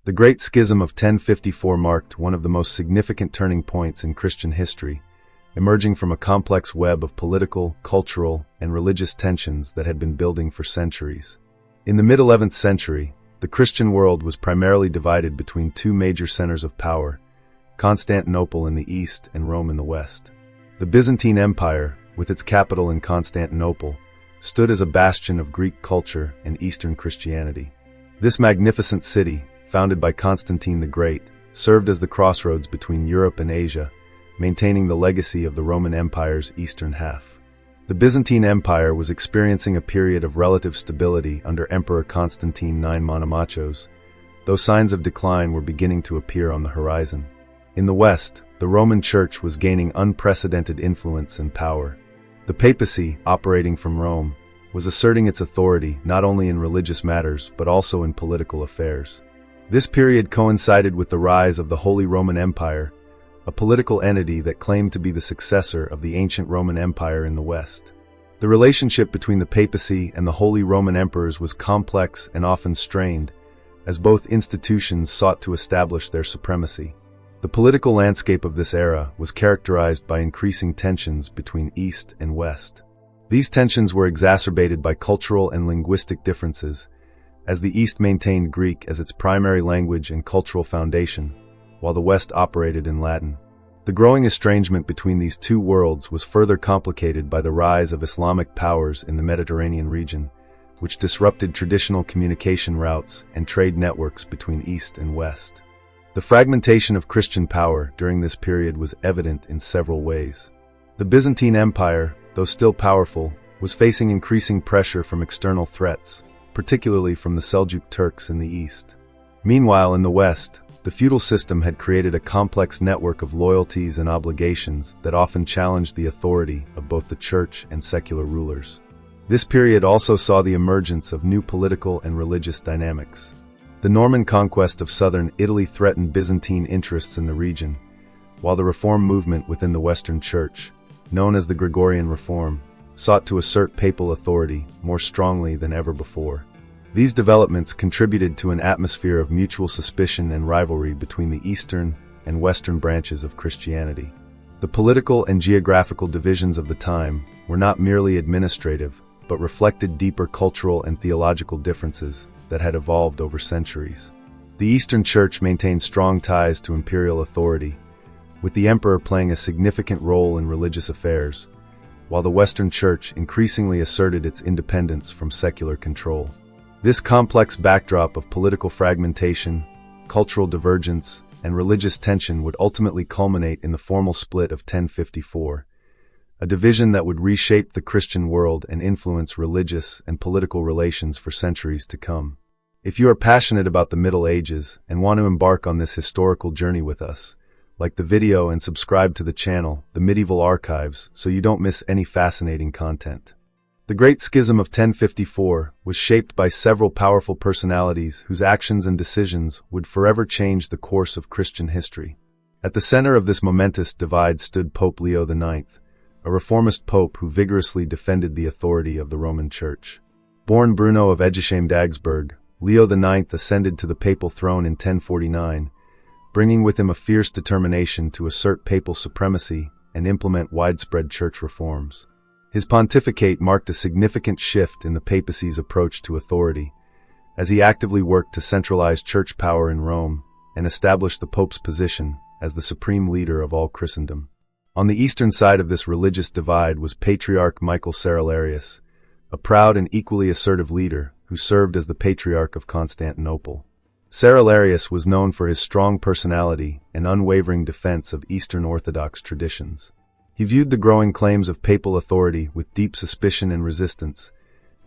The Great Schism of 1054 marked one of the most significant turning points in Christian history, emerging from a complex web of political, cultural, and religious tensions that had been building for centuries. In the mid-11th century, the Christian world was primarily divided between two major centers of power, Constantinople in the east and Rome in the west. The Byzantine Empire, with its capital in Constantinople, stood as a bastion of Greek culture and Eastern Christianity. This magnificent city, founded by Constantine the Great, served as the crossroads between Europe and Asia, maintaining the legacy of the Roman Empire's eastern half. The Byzantine Empire was experiencing a period of relative stability under Emperor Constantine IX Monomachos, though signs of decline were beginning to appear on the horizon. In the West, the Roman Church was gaining unprecedented influence and power. The papacy, operating from Rome, was asserting its authority not only in religious matters but also in political affairs. This period coincided with the rise of the Holy Roman Empire, a political entity that claimed to be the successor of the ancient Roman Empire in the West. The relationship between the papacy and the Holy Roman Emperors was complex and often strained, as both institutions sought to establish their supremacy. The political landscape of this era was characterized by increasing tensions between East and West. These tensions were exacerbated by cultural and linguistic differences, as the East maintained Greek as its primary language and cultural foundation, while the West operated in Latin. The growing estrangement between these two worlds was further complicated by the rise of Islamic powers in the Mediterranean region, which disrupted traditional communication routes and trade networks between East and West. The fragmentation of Christian power during this period was evident in several ways. The Byzantine Empire, though still powerful, was facing increasing pressure from external threats, particularly from the Seljuk Turks in the east. Meanwhile, in the West, the feudal system had created a complex network of loyalties and obligations that often challenged the authority of both the church and secular rulers. This period also saw the emergence of new political and religious dynamics. The Norman conquest of southern Italy threatened Byzantine interests in the region, while the reform movement within the Western Church, known as the Gregorian Reform, sought to assert papal authority more strongly than ever before. These developments contributed to an atmosphere of mutual suspicion and rivalry between the Eastern and Western branches of Christianity. The political and geographical divisions of the time were not merely administrative, but reflected deeper cultural and theological differences that had evolved over centuries. The Eastern Church maintained strong ties to imperial authority, with the emperor playing a significant role in religious affairs, while the Western Church increasingly asserted its independence from secular control. This complex backdrop of political fragmentation, cultural divergence, and religious tension would ultimately culminate in the formal split of 1054, a division that would reshape the Christian world and influence religious and political relations for centuries to come. If you are passionate about the Middle Ages and want to embark on this historical journey with us, like the video and subscribe to the channel, The Medieval Archives, so you don't miss any fascinating content. The Great Schism of 1054 was shaped by several powerful personalities whose actions and decisions would forever change the course of Christian history. At the center of this momentous divide stood Pope Leo IX, a reformist pope who vigorously defended the authority of the Roman Church. Born Bruno of Egisheim-Dagsburg, Leo IX ascended to the papal throne in 1049, bringing with him a fierce determination to assert papal supremacy and implement widespread church reforms. His pontificate marked a significant shift in the papacy's approach to authority, as he actively worked to centralize church power in Rome and establish the pope's position as the supreme leader of all Christendom. On the eastern side of this religious divide was Patriarch Michael Cerularius, a proud and equally assertive leader who served as the Patriarch of Constantinople. Cerularius was known for his strong personality and unwavering defense of Eastern Orthodox traditions. He viewed the growing claims of papal authority with deep suspicion and resistance,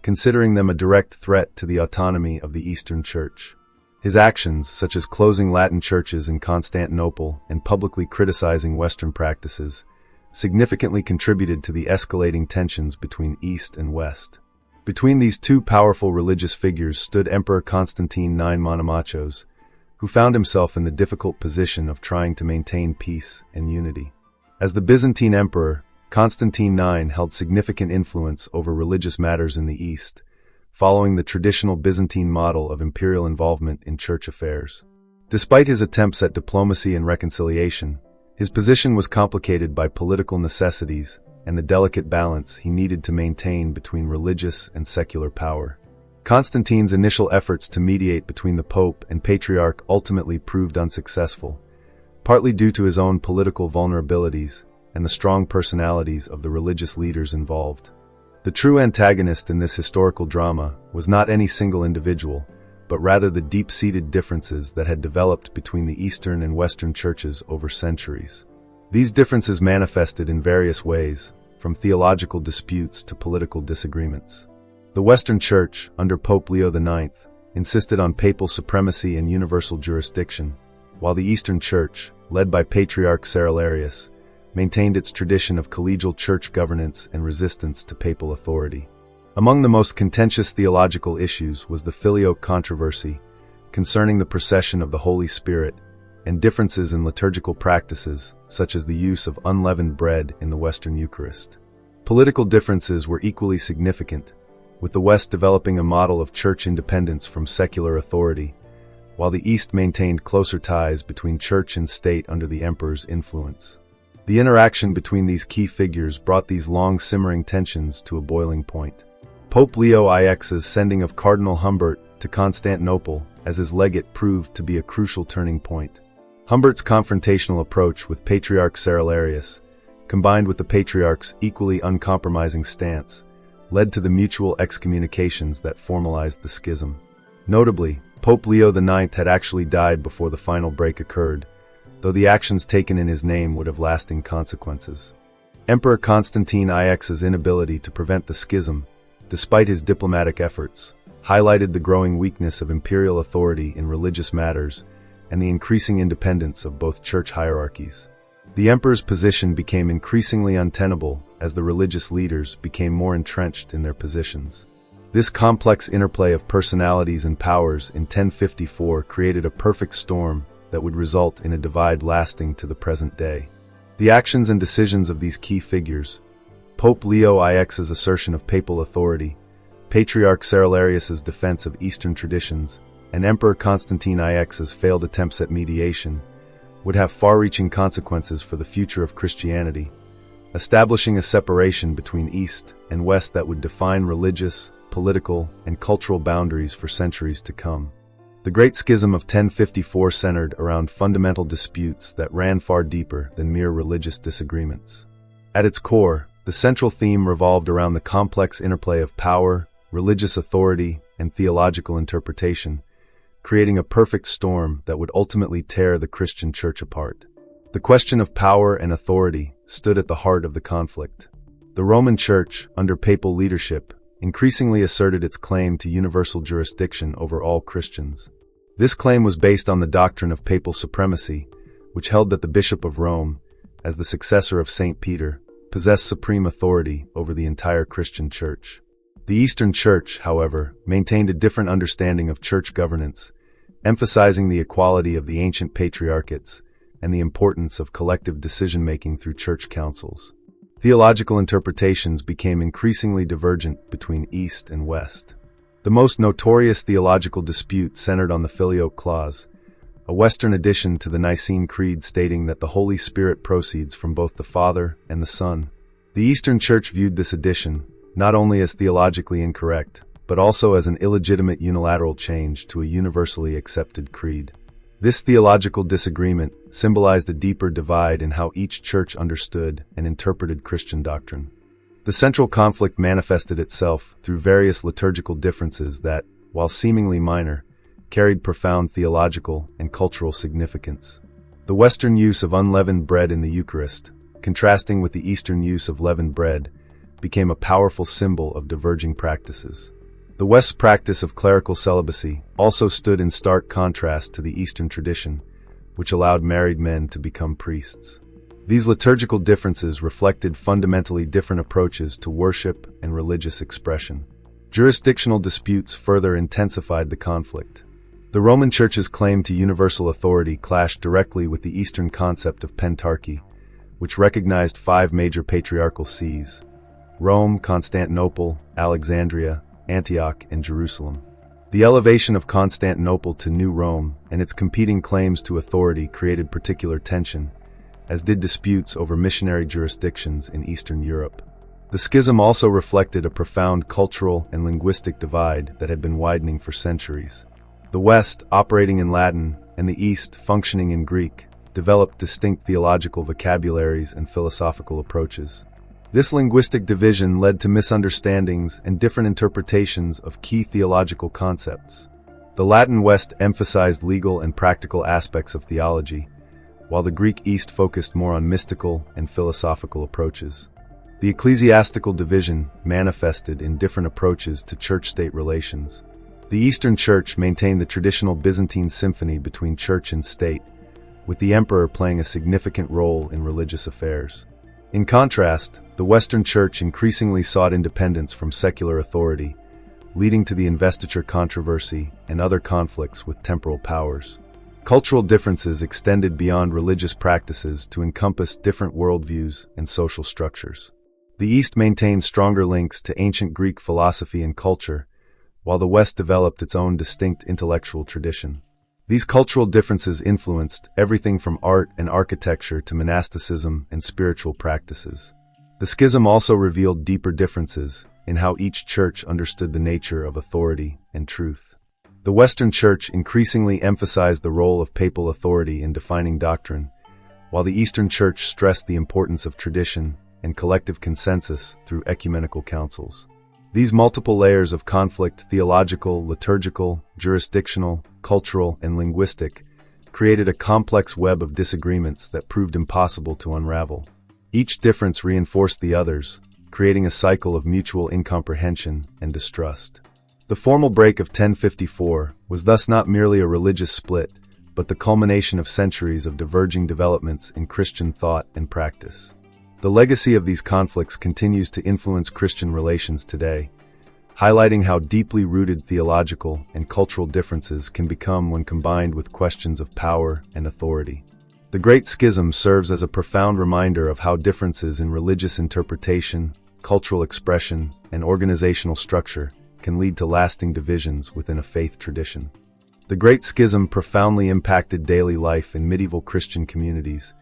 considering them a direct threat to the autonomy of the Eastern Church. His actions, such as closing Latin churches in Constantinople and publicly criticizing Western practices, significantly contributed to the escalating tensions between East and West. Between these two powerful religious figures stood Emperor Constantine IX Monomachos, who found himself in the difficult position of trying to maintain peace and unity. As the Byzantine emperor, Constantine IX held significant influence over religious matters in the East, following the traditional Byzantine model of imperial involvement in church affairs. Despite his attempts at diplomacy and reconciliation, his position was complicated by political necessities and the delicate balance he needed to maintain between religious and secular power. Constantine's initial efforts to mediate between the Pope and Patriarch ultimately proved unsuccessful, partly due to his own political vulnerabilities and the strong personalities of the religious leaders involved. The true antagonist in this historical drama was not any single individual, but rather the deep-seated differences that had developed between the Eastern and Western churches over centuries. These differences manifested in various ways, from theological disputes to political disagreements. The Western Church, under Pope Leo IX, insisted on papal supremacy and universal jurisdiction, while the Eastern Church, led by Patriarch Cerularius, maintained its tradition of collegial church governance and resistance to papal authority. Among the most contentious theological issues was the filioque controversy, concerning the procession of the Holy Spirit, and differences in liturgical practices, such as the use of unleavened bread in the Western Eucharist. Political differences were equally significant, with the West developing a model of church independence from secular authority, while the East maintained closer ties between church and state under the emperor's influence. The interaction between these key figures brought these long-simmering tensions to a boiling point. Pope Leo IX's sending of Cardinal Humbert to Constantinople as his legate proved to be a crucial turning point. Humbert's confrontational approach with Patriarch Cerularius, combined with the Patriarch's equally uncompromising stance, led to the mutual excommunications that formalized the schism. Notably, Pope Leo IX had actually died before the final break occurred, though the actions taken in his name would have lasting consequences. Emperor Constantine IX's inability to prevent the schism, despite his diplomatic efforts, highlighted the growing weakness of imperial authority in religious matters and the increasing independence of both church hierarchies. The emperor's position became increasingly untenable as the religious leaders became more entrenched in their positions. This complex interplay of personalities and powers in 1054 created a perfect storm that would result in a divide lasting to the present day. The actions and decisions of these key figures, Pope Leo IX's assertion of papal authority, Patriarch Cerularius's defense of Eastern traditions, and Emperor Constantine IX's failed attempts at mediation, would have far-reaching consequences for the future of Christianity, establishing a separation between East and West that would define religious, political, and cultural boundaries for centuries to come. The Great Schism of 1054 centered around fundamental disputes that ran far deeper than mere religious disagreements. At its core, the central theme revolved around the complex interplay of power, religious authority, and theological interpretation, creating a perfect storm that would ultimately tear the Christian Church apart. The question of power and authority stood at the heart of the conflict. The Roman Church, under papal leadership, increasingly asserted its claim to universal jurisdiction over all Christians. This claim was based on the doctrine of papal supremacy, which held that the Bishop of Rome, as the successor of St. Peter, possessed supreme authority over the entire Christian Church. The Eastern Church, however, maintained a different understanding of church governance, emphasizing the equality of the ancient patriarchates and the importance of collective decision-making through church councils. Theological interpretations became increasingly divergent between East and West. The most notorious theological dispute centered on the filioque clause, a Western addition to the Nicene Creed stating that the Holy Spirit proceeds from both the Father and the Son. The Eastern Church viewed this addition not only as theologically incorrect, but also as an illegitimate unilateral change to a universally accepted creed. This theological disagreement symbolized a deeper divide in how each church understood and interpreted Christian doctrine. The central conflict manifested itself through various liturgical differences that, while seemingly minor, carried profound theological and cultural significance. The Western use of unleavened bread in the Eucharist, contrasting with the Eastern use of leavened bread, became a powerful symbol of diverging practices. The West's practice of clerical celibacy also stood in stark contrast to the Eastern tradition, which allowed married men to become priests. These liturgical differences reflected fundamentally different approaches to worship and religious expression. Jurisdictional disputes further intensified the conflict. The Roman Church's claim to universal authority clashed directly with the Eastern concept of pentarchy, which recognized 5 major patriarchal sees: Rome, Constantinople, Alexandria, Antioch, and Jerusalem. The elevation of Constantinople to New Rome and its competing claims to authority created particular tension, as did disputes over missionary jurisdictions in Eastern Europe. The schism also reflected a profound cultural and linguistic divide that had been widening for centuries. The West, operating in Latin, and the East, functioning in Greek, developed distinct theological vocabularies and philosophical approaches. This linguistic division led to misunderstandings and different interpretations of key theological concepts. The Latin West emphasized legal and practical aspects of theology, while the Greek East focused more on mystical and philosophical approaches. The ecclesiastical division manifested in different approaches to church-state relations. The Eastern Church maintained the traditional Byzantine symphony between church and state, with the emperor playing a significant role in religious affairs. In contrast, the Western Church increasingly sought independence from secular authority, leading to the investiture controversy and other conflicts with temporal powers. Cultural differences extended beyond religious practices to encompass different worldviews and social structures. The East maintained stronger links to ancient Greek philosophy and culture, while the West developed its own distinct intellectual tradition. These cultural differences influenced everything from art and architecture to monasticism and spiritual practices. The schism also revealed deeper differences in how each church understood the nature of authority and truth. The Western Church increasingly emphasized the role of papal authority in defining doctrine, while the Eastern Church stressed the importance of tradition and collective consensus through ecumenical councils. These multiple layers of conflict, theological, liturgical, jurisdictional, cultural, and linguistic, created a complex web of disagreements that proved impossible to unravel. Each difference reinforced the others, creating a cycle of mutual incomprehension and distrust. The formal break of 1054 was thus not merely a religious split, but the culmination of centuries of diverging developments in Christian thought and practice. The legacy of these conflicts continues to influence Christian relations today, highlighting how deeply rooted theological and cultural differences can become when combined with questions of power and authority. The Great Schism serves as a profound reminder of how differences in religious interpretation, cultural expression, and organizational structure can lead to lasting divisions within a faith tradition. The Great Schism profoundly impacted daily life in medieval Christian communities,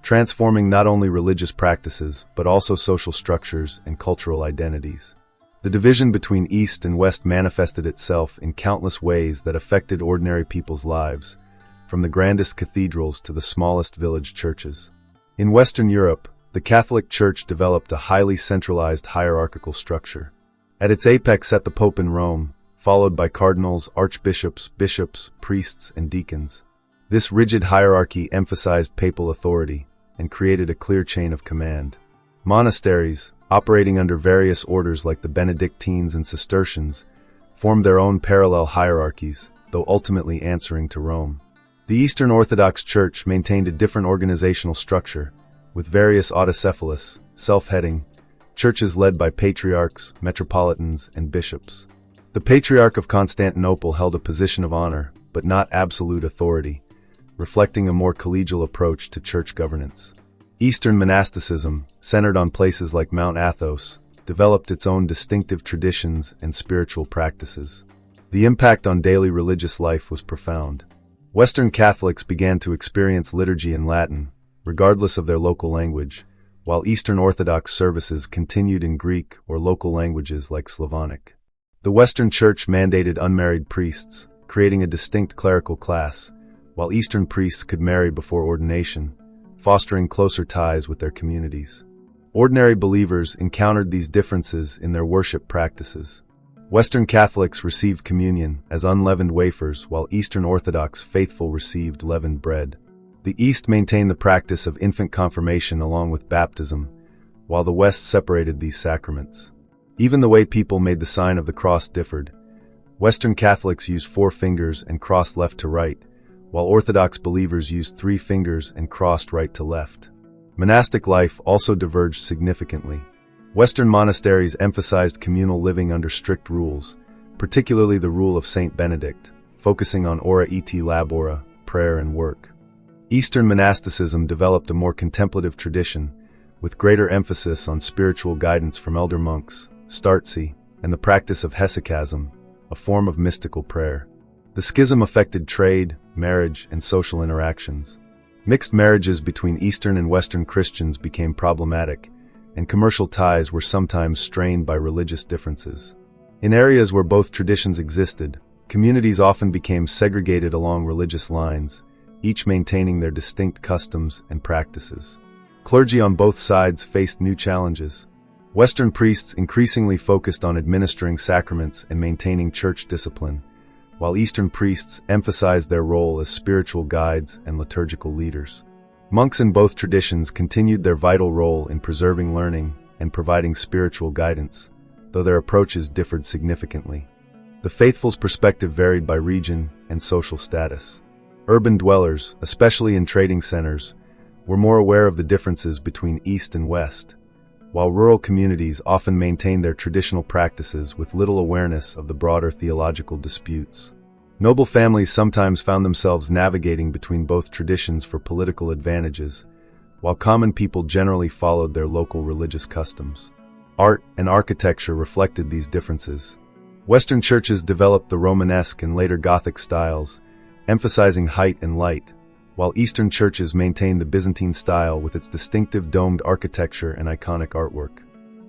transforming not only religious practices but also social structures and cultural identities. The division between East and West manifested itself in countless ways that affected ordinary people's lives, from the grandest cathedrals to the smallest village churches. In Western Europe, the Catholic Church developed a highly centralized hierarchical structure. At its apex sat the Pope in Rome, followed by cardinals, archbishops, bishops, priests, and deacons. This rigid hierarchy emphasized papal authority and created a clear chain of command. Monasteries, operating under various orders like the Benedictines and Cistercians, formed their own parallel hierarchies, though ultimately answering to Rome. The Eastern Orthodox Church maintained a different organizational structure, with various autocephalous, self-heading, churches led by patriarchs, metropolitans, and bishops. The Patriarch of Constantinople held a position of honor, but not absolute authority, reflecting a more collegial approach to church governance. Eastern monasticism, centered on places like Mount Athos, developed its own distinctive traditions and spiritual practices. The impact on daily religious life was profound. Western Catholics began to experience liturgy in Latin, regardless of their local language, while Eastern Orthodox services continued in Greek or local languages like Slavonic. The Western Church mandated unmarried priests, creating a distinct clerical class, while Eastern priests could marry before ordination, fostering closer ties with their communities. Ordinary believers encountered these differences in their worship practices. Western Catholics received communion as unleavened wafers, while Eastern Orthodox faithful received leavened bread. The East maintained the practice of infant confirmation along with baptism, while the West separated these sacraments. Even the way people made the sign of the cross differed. Western Catholics used 4 fingers and crossed left to right, while Orthodox believers used 3 fingers and crossed right to left. Monastic life also diverged significantly. Western monasteries emphasized communal living under strict rules, particularly the rule of Saint Benedict, focusing on ora et labora, prayer and work. Eastern monasticism developed a more contemplative tradition, with greater emphasis on spiritual guidance from elder monks, startsi, and the practice of hesychasm, a form of mystical prayer. The schism affected trade, marriage, and social interactions. Mixed marriages between Eastern and Western Christians became problematic, and commercial ties were sometimes strained by religious differences. In areas where both traditions existed, communities often became segregated along religious lines, each maintaining their distinct customs and practices. Clergy on both sides faced new challenges. Western priests increasingly focused on administering sacraments and maintaining church discipline, while Eastern priests emphasized their role as spiritual guides and liturgical leaders. Monks in both traditions continued their vital role in preserving learning and providing spiritual guidance, though their approaches differed significantly. The faithful's perspective varied by region and social status. Urban dwellers, especially in trading centers, were more aware of the differences between East and West, while rural communities often maintained their traditional practices with little awareness of the broader theological disputes. Noble families sometimes found themselves navigating between both traditions for political advantages, while common people generally followed their local religious customs. Art and architecture reflected these differences. Western churches developed the Romanesque and later Gothic styles, emphasizing height and light, while Eastern churches maintained the Byzantine style with its distinctive domed architecture and iconic artwork.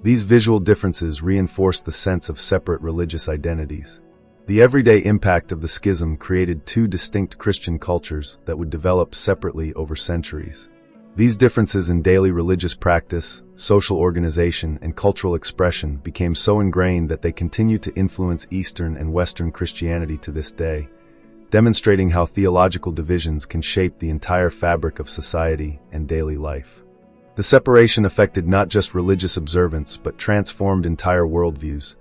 These visual differences reinforced the sense of separate religious identities. The everyday impact of the schism created two distinct Christian cultures that would develop separately over centuries. These differences in daily religious practice, social organization, and cultural expression became so ingrained that they continue to influence Eastern and Western Christianity to this day, demonstrating how theological divisions can shape the entire fabric of society and daily life. The separation affected not just religious observance but transformed entire worldviews,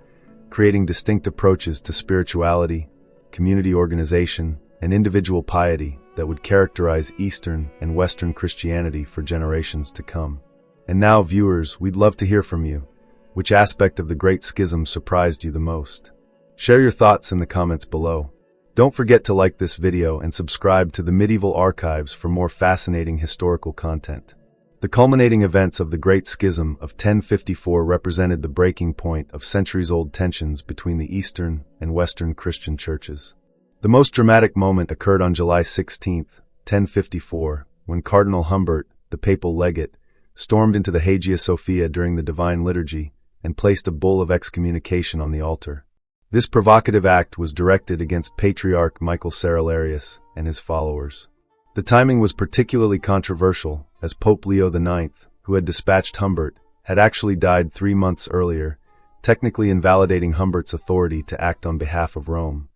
creating distinct approaches to spirituality, community organization, and individual piety that would characterize Eastern and Western Christianity for generations to come. And now, viewers, we'd love to hear from you. Which aspect of the Great Schism surprised you the most? Share your thoughts in the comments below. Don't forget to like this video and subscribe to the Medieval Archives for more fascinating historical content. The culminating events of the Great Schism of 1054 represented the breaking point of centuries-old tensions between the Eastern and Western Christian churches. The most dramatic moment occurred on July 16, 1054, when Cardinal Humbert, the papal legate, stormed into the Hagia Sophia during the Divine Liturgy and placed a bull of excommunication on the altar. This provocative act was directed against Patriarch Michael Cerularius and his followers. The timing was particularly controversial, as Pope Leo IX, who had dispatched Humbert, had actually died 3 months earlier, technically invalidating Humbert's authority to act on behalf of Rome.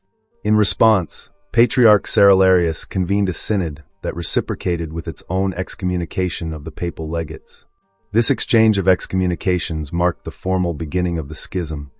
In response, Patriarch Cerularius convened a synod that reciprocated with its own excommunication of the papal legates. This exchange of excommunications marked the formal beginning of the schism,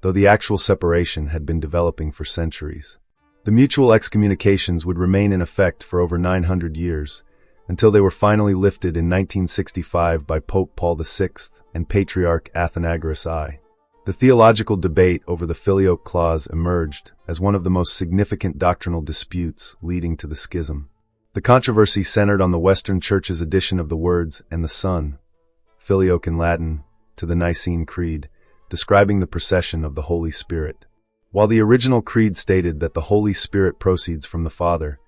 though the actual separation had been developing for centuries. The mutual excommunications would remain in effect for over 900 years, until they were finally lifted in 1965 by Pope Paul VI and Patriarch Athenagoras I. The theological debate over the filioque clause emerged as one of the most significant doctrinal disputes leading to the schism. The controversy centered on the Western Church's addition of the words "and the Son," filioque in Latin, to the Nicene Creed, describing the procession of the Holy Spirit. While the original creed stated that the Holy Spirit proceeds from the Father,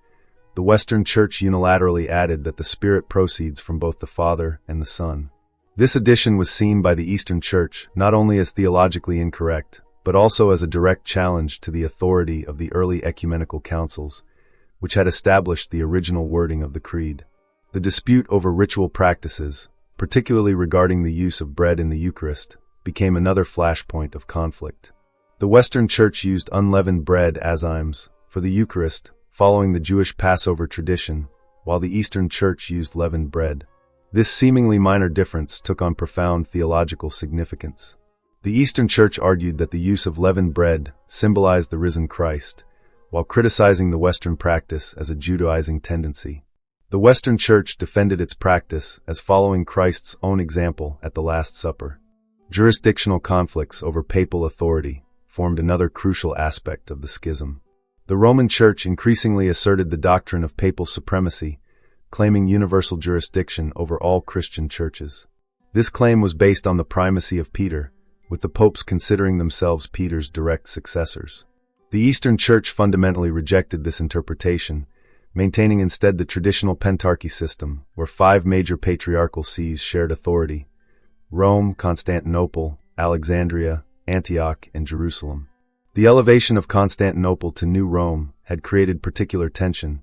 the Western Church unilaterally added that the Spirit proceeds from both the Father and the Son. This addition was seen by the Eastern Church not only as theologically incorrect, but also as a direct challenge to the authority of the early ecumenical councils, which had established the original wording of the creed. The dispute over ritual practices, particularly regarding the use of bread in the Eucharist, became another flashpoint of conflict. The Western Church used unleavened bread azymes for the Eucharist, following the Jewish Passover tradition, while the Eastern Church used leavened bread. This seemingly minor difference took on profound theological significance. The Eastern Church argued that the use of leavened bread symbolized the risen Christ, while criticizing the Western practice as a Judaizing tendency. The Western Church defended its practice as following Christ's own example at the Last Supper. Jurisdictional conflicts over papal authority formed another crucial aspect of the schism. The Roman Church increasingly asserted the doctrine of papal supremacy, claiming universal jurisdiction over all Christian churches. This claim was based on the primacy of Peter, with the popes considering themselves Peter's direct successors. The Eastern Church fundamentally rejected this interpretation, maintaining instead the traditional pentarchy system, where 5 major patriarchal sees shared authority: Rome, Constantinople, Alexandria, Antioch, and Jerusalem. The elevation of Constantinople to New Rome had created particular tension,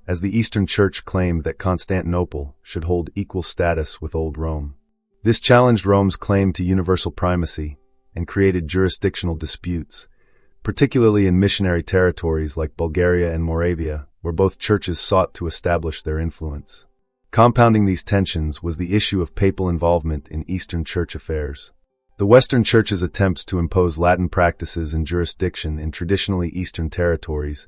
as the Eastern Church claimed that Constantinople should hold equal status with Old Rome. This challenged Rome's claim to universal primacy and created jurisdictional disputes, particularly in missionary territories like Bulgaria and Moravia, where both churches sought to establish their influence. Compounding these tensions was the issue of papal involvement in Eastern Church affairs. The Western Church's attempts to impose Latin practices and jurisdiction in traditionally Eastern territories,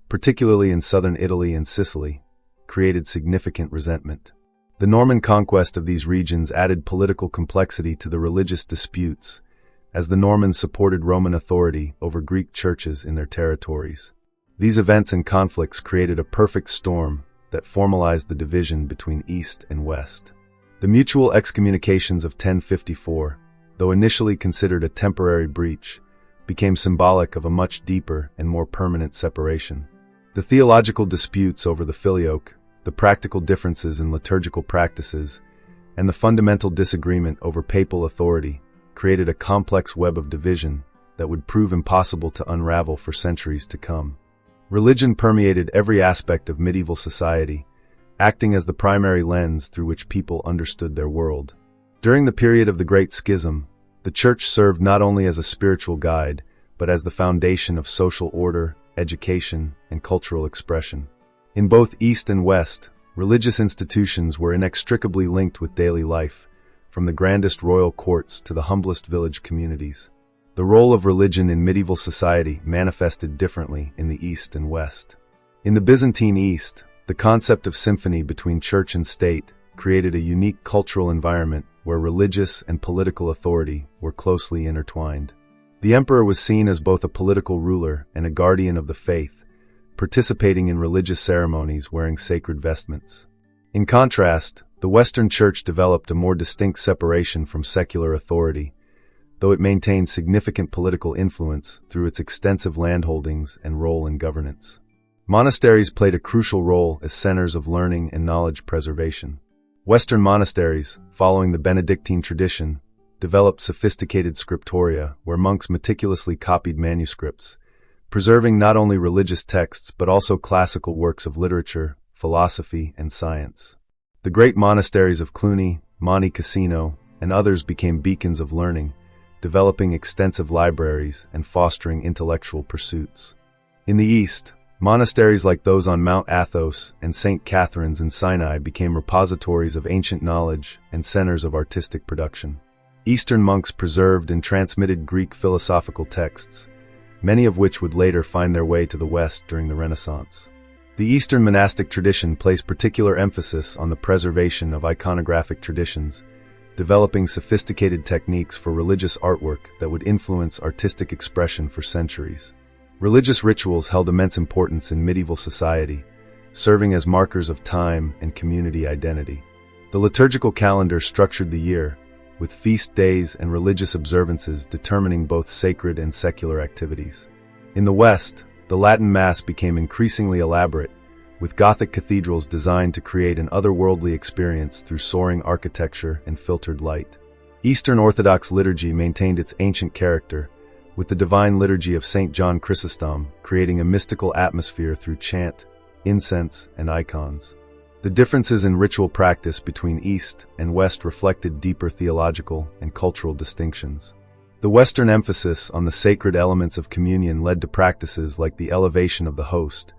particularly in southern Italy and Sicily, created significant resentment. The Norman conquest of these regions added political complexity to the religious disputes, as the Normans supported Roman authority over Greek churches in their territories. These events and conflicts created a perfect storm that formalized the division between East and West. The mutual excommunications of 1054, though initially considered a temporary breach, became symbolic of a much deeper and more permanent separation. The theological disputes over the filioque, the practical differences in liturgical practices, and the fundamental disagreement over papal authority created a complex web of division that would prove impossible to unravel for centuries to come. Religion permeated every aspect of medieval society, acting as the primary lens through which people understood their world. During the period of the Great Schism, the Church served not only as a spiritual guide, but as the foundation of social order, education, and cultural expression. In both East and West, religious institutions were inextricably linked with daily life, from the grandest royal courts to the humblest village communities. The role of religion in medieval society manifested differently in the East and West. In the Byzantine East, the concept of symphony between church and state created a unique cultural environment where religious and political authority were closely intertwined. The emperor was seen as both a political ruler and a guardian of the faith, participating in religious ceremonies wearing sacred vestments. In contrast, the Western Church developed a more distinct separation from secular authority, though it maintained significant political influence through its extensive landholdings and role in governance. Monasteries played a crucial role as centers of learning and knowledge preservation. Western monasteries, following the Benedictine tradition, developed sophisticated scriptoria where monks meticulously copied manuscripts, preserving not only religious texts but also classical works of literature, philosophy, and science. The great monasteries of Cluny, Monte Cassino, and others became beacons of learning, developing extensive libraries and fostering intellectual pursuits. In the East, monasteries like those on Mount Athos and St. Catherine's in Sinai became repositories of ancient knowledge and centers of artistic production. Eastern monks preserved and transmitted Greek philosophical texts, many of which would later find their way to the West during the Renaissance. The Eastern monastic tradition placed particular emphasis on the preservation of iconographic traditions, developing sophisticated techniques for religious artwork that would influence artistic expression for centuries. Religious rituals held immense importance in medieval society, serving as markers of time and community identity. The liturgical calendar structured the year, with feast days and religious observances determining both sacred and secular activities. In the West, the Latin Mass became increasingly elaborate, with Gothic cathedrals designed to create an otherworldly experience through soaring architecture and filtered light. Eastern Orthodox liturgy maintained its ancient character, with the Divine Liturgy of St. John Chrysostom creating a mystical atmosphere through chant, incense, and icons. The differences in ritual practice between East and West reflected deeper theological and cultural distinctions. The Western emphasis on the sacred elements of communion led to practices like the elevation of the host,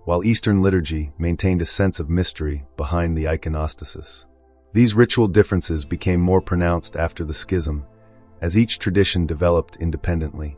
while Eastern liturgy maintained a sense of mystery behind the iconostasis. These ritual differences became more pronounced after the schism, as each tradition developed independently.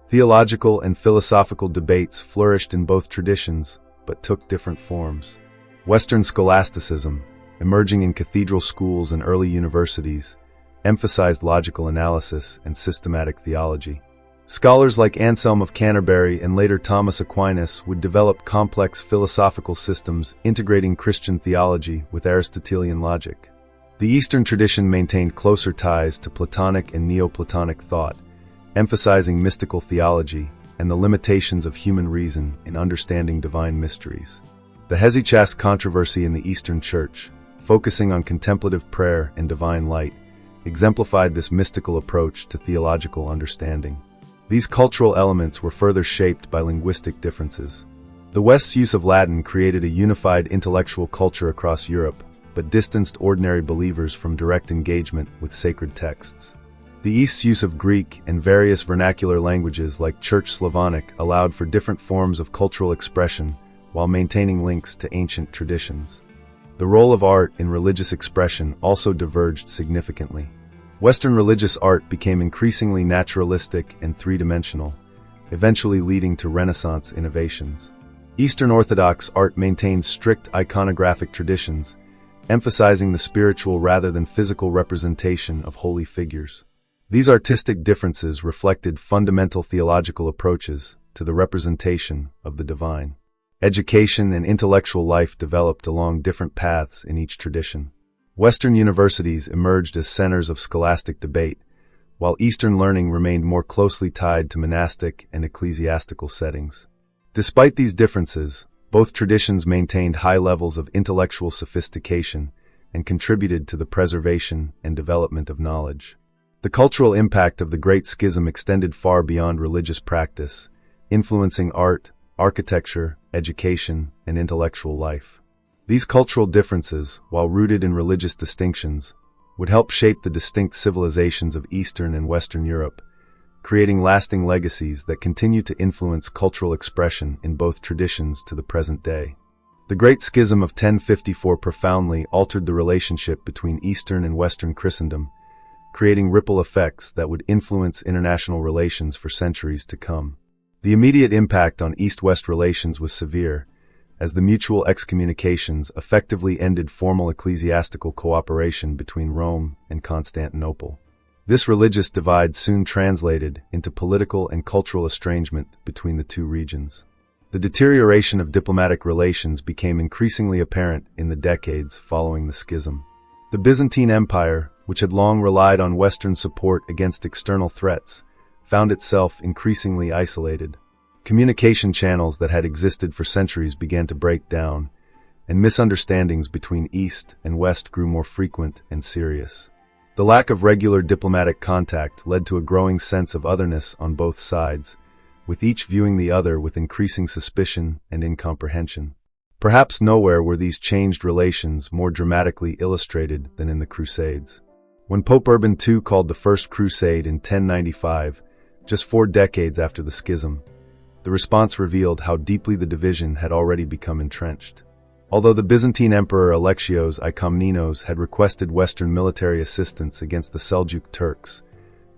Theological and philosophical debates flourished in both traditions, but took different forms. Western scholasticism, emerging in cathedral schools and early universities, emphasized logical analysis and systematic theology. Scholars like Anselm of Canterbury and later Thomas Aquinas would develop complex philosophical systems integrating Christian theology with Aristotelian logic. The Eastern tradition maintained closer ties to Platonic and Neoplatonic thought, emphasizing mystical theology and the limitations of human reason in understanding divine mysteries. The hesychast controversy in the Eastern Church, focusing on contemplative prayer and divine light, exemplified this mystical approach to theological understanding. These cultural elements were further shaped by linguistic differences. The West's use of Latin created a unified intellectual culture across Europe, but distanced ordinary believers from direct engagement with sacred texts. The East's use of Greek and various vernacular languages like Church Slavonic allowed for different forms of cultural expression while maintaining links to ancient traditions. The role of art in religious expression also diverged significantly. Western religious art became increasingly naturalistic and three-dimensional, eventually leading to Renaissance innovations. Eastern Orthodox art maintained strict iconographic traditions, emphasizing the spiritual rather than physical representation of holy figures. These artistic differences reflected fundamental theological approaches to the representation of the divine. Education and intellectual life developed along different paths in each tradition. Western universities emerged as centers of scholastic debate, while Eastern learning remained more closely tied to monastic and ecclesiastical settings. Despite these differences, both traditions maintained high levels of intellectual sophistication and contributed to the preservation and development of knowledge. The cultural impact of the Great Schism extended far beyond religious practice, influencing art, architecture, education, and intellectual life. These cultural differences, while rooted in religious distinctions, would help shape the distinct civilizations of Eastern and Western Europe, creating lasting legacies that continue to influence cultural expression in both traditions to the present day. The Great Schism of 1054 profoundly altered the relationship between Eastern and Western Christendom, creating ripple effects that would influence international relations for centuries to come. The immediate impact on East-West relations was severe, as the mutual excommunications effectively ended formal ecclesiastical cooperation between Rome and Constantinople. This religious divide soon translated into political and cultural estrangement between the two regions. The deterioration of diplomatic relations became increasingly apparent in the decades following the schism. The Byzantine Empire, which had long relied on Western support against external threats, found itself increasingly isolated. Communication channels that had existed for centuries began to break down, and misunderstandings between East and West grew more frequent and serious. The lack of regular diplomatic contact led to a growing sense of otherness on both sides, with each viewing the other with increasing suspicion and incomprehension. Perhaps nowhere were these changed relations more dramatically illustrated than in the Crusades. When Pope Urban II called the First Crusade in 1095, just 4 decades after the schism, the response revealed how deeply the division had already become entrenched. Although the Byzantine Emperor Alexios I Komnenos had requested Western military assistance against the Seljuk Turks,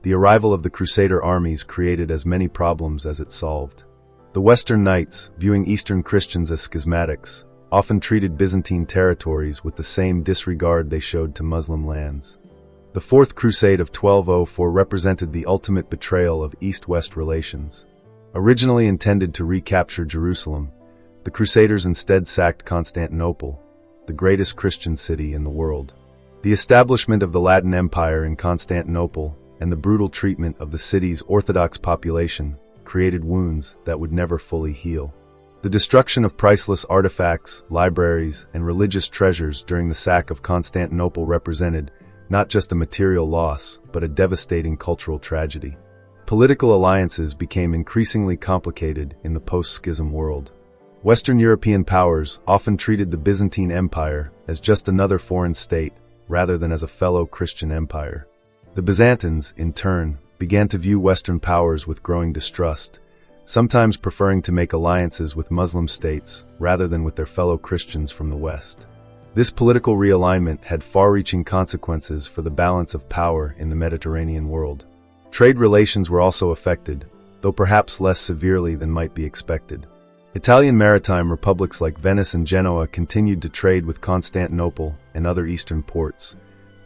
the arrival of the Crusader armies created as many problems as it solved. The Western Knights, viewing Eastern Christians as schismatics, often treated Byzantine territories with the same disregard they showed to Muslim lands. The Fourth Crusade of 1204 represented the ultimate betrayal of East-West relations. Originally intended to recapture Jerusalem, the Crusaders instead sacked Constantinople, the greatest Christian city in the world. The establishment of the Latin Empire in Constantinople and the brutal treatment of the city's Orthodox population created wounds that would never fully heal. The destruction of priceless artifacts, libraries, and religious treasures during the sack of Constantinople represented not just a material loss, but a devastating cultural tragedy. Political alliances became increasingly complicated in the post-schism world. Western European powers often treated the Byzantine Empire as just another foreign state rather than as a fellow Christian empire. The Byzantines, in turn, began to view Western powers with growing distrust, sometimes preferring to make alliances with Muslim states rather than with their fellow Christians from the West. This political realignment had far-reaching consequences for the balance of power in the Mediterranean world. Trade relations were also affected, though perhaps less severely than might be expected. Italian maritime republics like Venice and Genoa continued to trade with Constantinople and other eastern ports,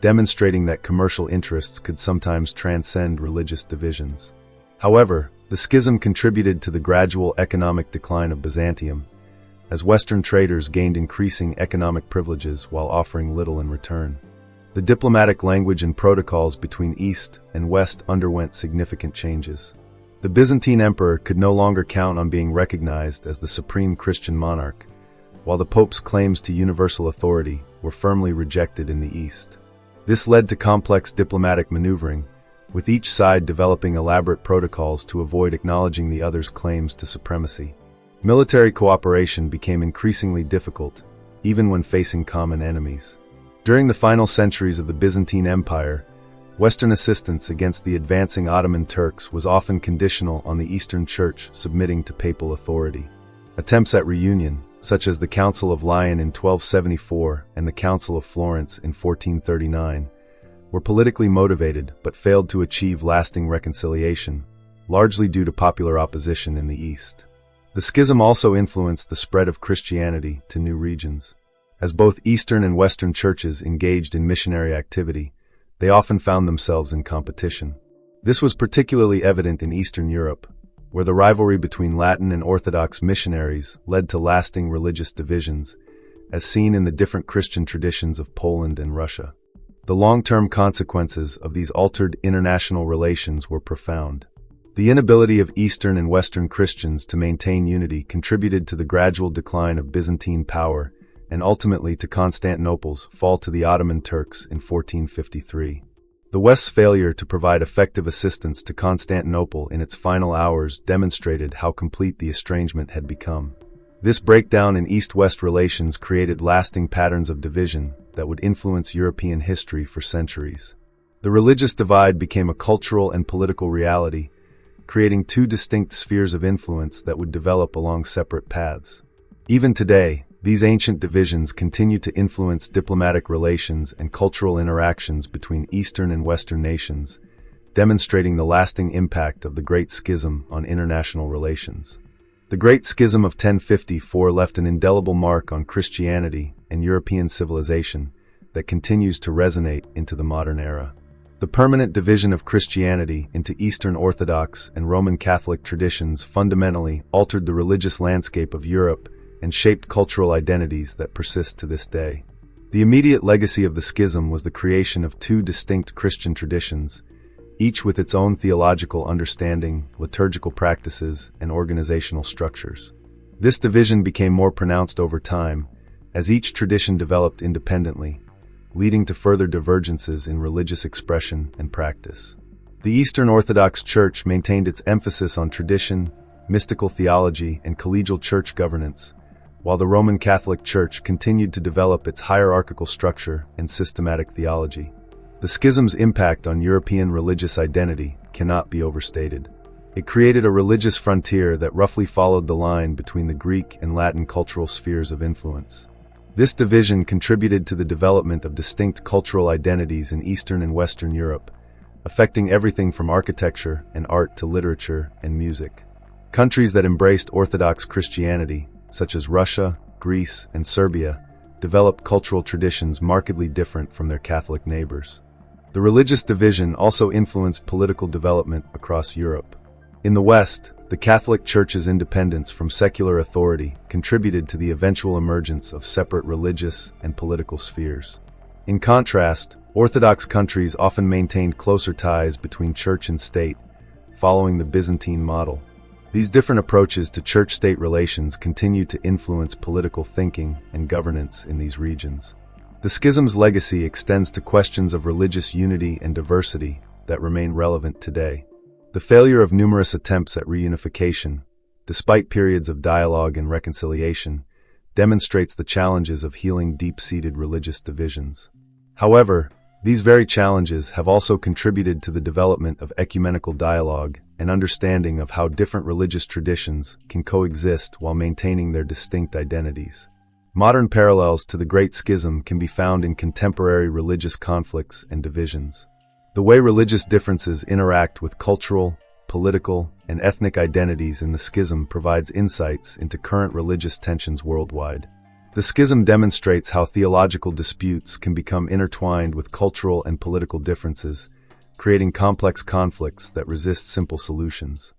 demonstrating that commercial interests could sometimes transcend religious divisions. However, the schism contributed to the gradual economic decline of Byzantium, as Western traders gained increasing economic privileges while offering little in return. The diplomatic language and protocols between East and West underwent significant changes. The The Byzantine emperor could no longer count on being recognized as the supreme Christian monarch, while the Pope's claims to universal authority were firmly rejected in the East. This led to complex diplomatic maneuvering, with each side developing elaborate protocols to avoid acknowledging the other's claims to supremacy. Military cooperation became increasingly difficult, even when facing common enemies. During the final centuries of the Byzantine Empire, Western assistance against the advancing Ottoman Turks was often conditional on the Eastern Church submitting to papal authority. Attempts at reunion, such as the Council of Lyon in 1274 and the Council of Florence in 1439, were politically motivated but failed to achieve lasting reconciliation, largely due to popular opposition in the East. The schism also influenced the spread of Christianity to new regions. As both Eastern and Western churches engaged in missionary activity, they often found themselves in competition. This was particularly evident in Eastern Europe, where the rivalry between Latin and Orthodox missionaries led to lasting religious divisions, as seen in the different Christian traditions of Poland and Russia. The long-term consequences of these altered international relations were profound. The inability of Eastern and Western Christians to maintain unity contributed to the gradual decline of Byzantine power and ultimately to Constantinople's fall to the Ottoman Turks in 1453. The West's failure to provide effective assistance to Constantinople in its final hours demonstrated how complete the estrangement had become. This breakdown in East-West relations created lasting patterns of division that would influence European history for centuries. The religious divide became a cultural and political reality, creating two distinct spheres of influence that would develop along separate paths. Even today, these ancient divisions continue to influence diplomatic relations and cultural interactions between Eastern and Western nations, demonstrating the lasting impact of the Great Schism on international relations. The Great Schism of 1054 left an indelible mark on Christianity and European civilization that continues to resonate into the modern era. The permanent division of Christianity into Eastern Orthodox and Roman Catholic traditions fundamentally altered the religious landscape of Europe and shaped cultural identities that persist to this day. The immediate legacy of the schism was the creation of two distinct Christian traditions, each with its own theological understanding, liturgical practices, and organizational structures. This division became more pronounced over time, as each tradition developed independently, leading to further divergences in religious expression and practice. The Eastern Orthodox Church maintained its emphasis on tradition, mystical theology, and collegial church governance, while the Roman Catholic Church continued to develop its hierarchical structure and systematic theology. The schism's impact on European religious identity cannot be overstated. It created a religious frontier that roughly followed the line between the Greek and Latin cultural spheres of influence. This division contributed to the development of distinct cultural identities in Eastern and Western Europe, affecting everything from architecture and art to literature and music. Countries that embraced Orthodox Christianity, such as Russia, Greece, and Serbia, developed cultural traditions markedly different from their Catholic neighbors. The religious division also influenced political development across Europe. In the West, the Catholic Church's independence from secular authority contributed to the eventual emergence of separate religious and political spheres. In contrast, Orthodox countries often maintained closer ties between church and state, following the Byzantine model. These different approaches to church-state relations continue to influence political thinking and governance in these regions. The schism's legacy extends to questions of religious unity and diversity that remain relevant today. The failure of numerous attempts at reunification, despite periods of dialogue and reconciliation, demonstrates the challenges of healing deep-seated religious divisions. However, these very challenges have also contributed to the development of ecumenical dialogue and understanding of how different religious traditions can coexist while maintaining their distinct identities. Modern parallels to the Great Schism can be found in contemporary religious conflicts and divisions. The way religious differences interact with cultural, political, and ethnic identities in the schism provides insights into current religious tensions worldwide. The schism demonstrates how theological disputes can become intertwined with cultural and political differences, creating complex conflicts that resist simple solutions.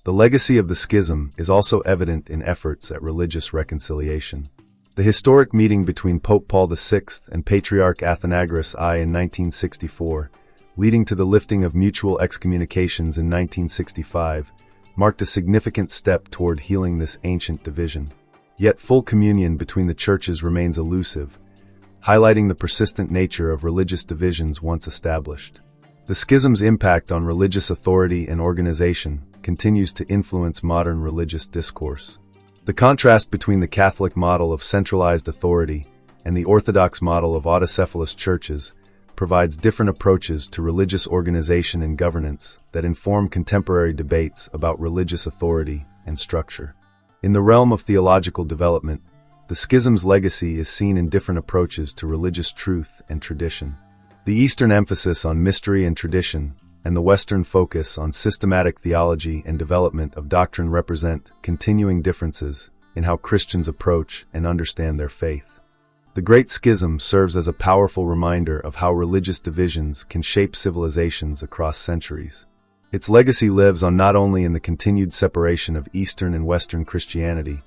The legacy of the schism is also evident in efforts at religious reconciliation. The historic meeting between Pope Paul VI and Patriarch Athenagoras I in 1964, leading to the lifting of mutual excommunications in 1965, marked a significant step toward healing this ancient division. Yet full communion between the churches remains elusive, highlighting the persistent nature of religious divisions once established. The schism's impact on religious authority and organization continues to influence modern religious discourse. The contrast between the Catholic model of centralized authority and the Orthodox model of autocephalous churches provides different approaches to religious organization and governance that inform contemporary debates about religious authority and structure. In the realm of theological development, the schism's legacy is seen in different approaches to religious truth and tradition. The Eastern emphasis on mystery and tradition, and the Western focus on systematic theology and development of doctrine represent continuing differences in how Christians approach and understand their faith. The Great Schism serves as a powerful reminder of how religious divisions can shape civilizations across centuries. Its legacy lives on not only in the continued separation of Eastern and Western Christianity,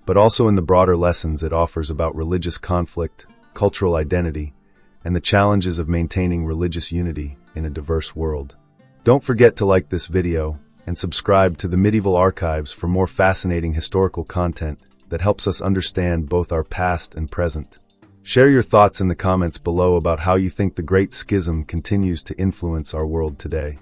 but also in the broader lessons it offers about religious conflict, cultural identity, and the challenges of maintaining religious unity in a diverse world. Don't forget to like this video and subscribe to the Medieval Archives for more fascinating historical content that helps us understand both our past and present. Share your thoughts in the comments below about how you think the Great Schism continues to influence our world today.